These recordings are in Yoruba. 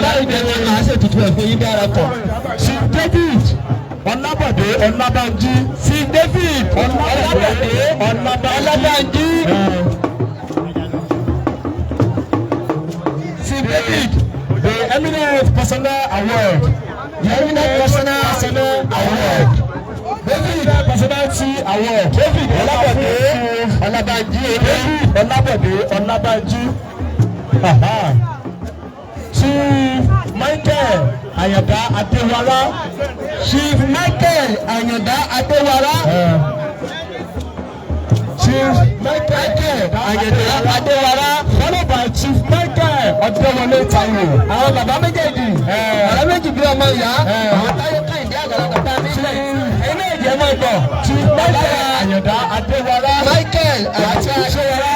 bàbá ìdẹ̀rẹ̀ máa ṣètùtù ẹ̀ fún yín dárakọ̀. sí David Ọlábọ̀dé Ọlábánjí. sí David Ọlábọ̀dé Ọlábánjí. sí David the eminent personal award. the eminent personal award. David personality award. David Ọlábọ̀dé Ọlábánjí. David Ọlábọ̀dé Ọlábánjí. Chief Michael Ayanda Adewara. Chief Michael Ayanda Adewara. Chief Michael Ayanda Adewara. Followed by Chief Michael Ọdẹwọlé Táíwò. Àwọn bàbá méjèèjì. Àwọn méjì bí ọmọ ìyá. Àwọn táyé káyìndé àgbàlagbà tá a ní ilẹ̀. Ẹni èjì ẹ̀ máa gbọ̀. Chief Michael Ayanda Adewara. Michael àti Adewara.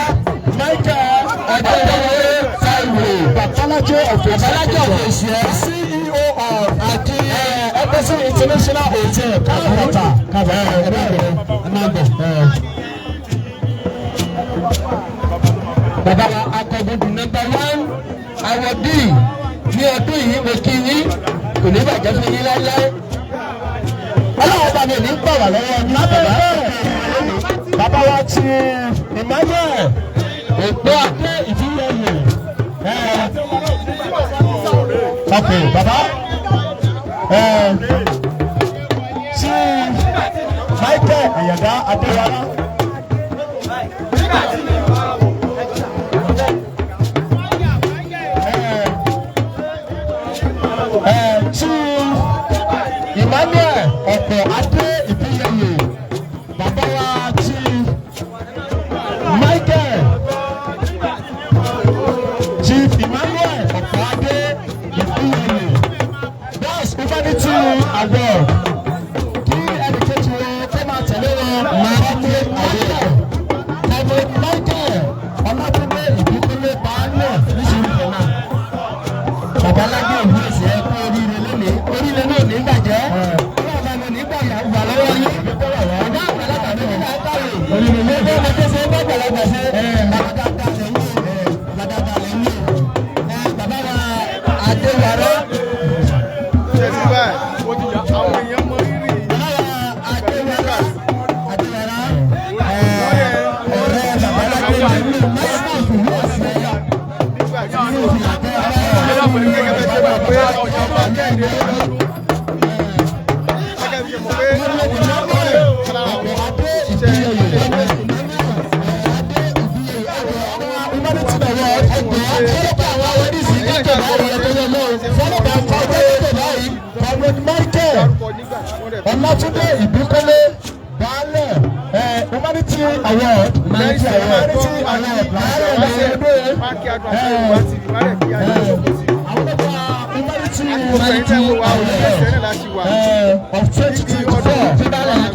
Michael Ọdẹwọlé Táíwò. Babalajo of Asia. CEO of Aki Embassy International Hotel. Kabarata. Bàbá wa akọ̀gbọ̀dù #1 awọ́dì ní ọdún yìí mo kí yín kò ní bàjẹ́ fún yín láíláí. Ọlọ́run bá mi ní gbà wá lọ́wọ́ ní bàbá. Bàbá wa ti Emmanuel Ògbó Adé Ìdílẹ́yìn. Ok, bàbá. Ti Michael Ayanda Adewara. Emmanuel Ọ̀pọ̀ Adé Ìbíyẹyẹ. Bàbá wa ti Michael Chief Emmanuel Ọ̀pọ̀ Adé Ìbíyẹyẹ. That's Humanity Award. Kí ẹnìkejì wọn tó máa tẹ̀lé wọn máa ní àwẹ̀. David Michael Ọlábọ̀dé Ìbíkúnlé Baálẹ̀ níṣìírí náà. Babalájé ìlú èsì ẹ kú oríire lónìí. Oríire náà ní bàjẹ́. Ọlọ́ọ̀bá mi nígbà yàgbà lọ́wọ́ yín. Ọ̀gá àgbàlagbà mi nígbà káwé. Oríire ló dé ọmọdé ṣe bá gbàlagbà ṣe. Làdàdà lẹ́yìn. Làdàdà lẹ́yìn. Bàbá wa Adéwàrá. Ṣèṣì báyìí, ó ti yà àwọn èèyàn mọ rírì. Bàbá wa Adéwàrá. Adéwàrá. Ọ̀rẹ́ babalájé ìlú Mẹ́sàn-án ìlú ọ̀sẹ̀. Nígbà tí yóò fi àgbẹ̀ ọ̀pọ̀ ní gẹ́gẹ́ bẹ́ẹ̀ ṣe wà pé ọ̀yọ́ bá kẹ́hìndé lọ́dún. Gẹ́gẹ́ bí ṣe mọ̀ pé Ọlátúndé Ìbíkúnlé Baálẹ̀ Humanity Award Humanity Award of 2024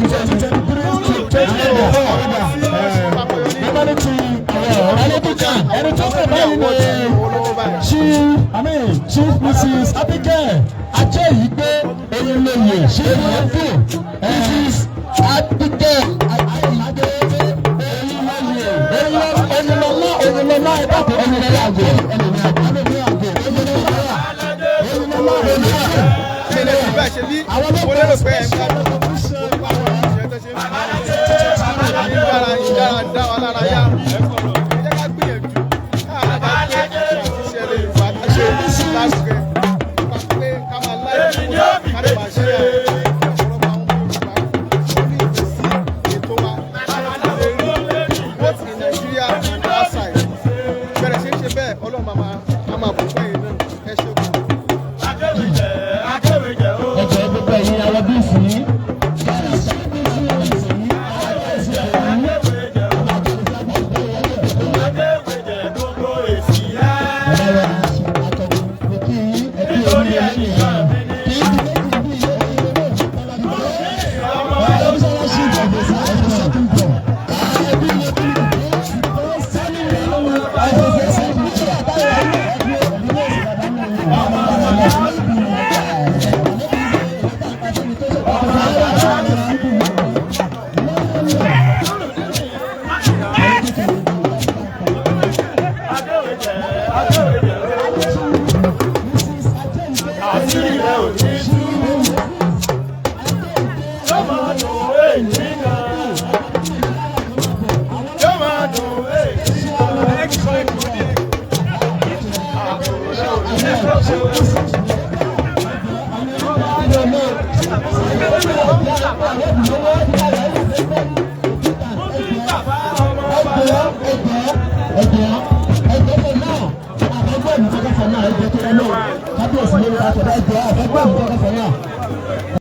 ẹni tó fẹ́ báyìí ni Chief Mrs. Abigail Ajayigbe Oyinloye Ṣéyẹ́fù Mrs. Abigail Ajayigbe Oyinloye Oyinlọlá ẹ̀dàpọ̀ Oyinlọlá àgọ́ àwọn mo lérò pé ẹ̀ ń bá ìdára dá wa lára yá ẹ jẹ́ ká gbìyànjú káàkiri ìṣẹ̀lẹ̀ ìfàdáṣe lásìkò nípa pé ká máa láì ká lè máa ṣe ọ̀pọ̀lọpọ̀ àwọn Yorùbá ní ìgbésí ètò wa lè rí both in Nigeria and outside bẹ̀rẹ̀ ṣe ń ṣe bẹ́ẹ̀ Ọlọ́run máa bù fún ẹ̀yin náà ẹ ṣe kù. ẹ̀jẹ̀ gbogbo ẹ̀yin àwọn bí fún yín.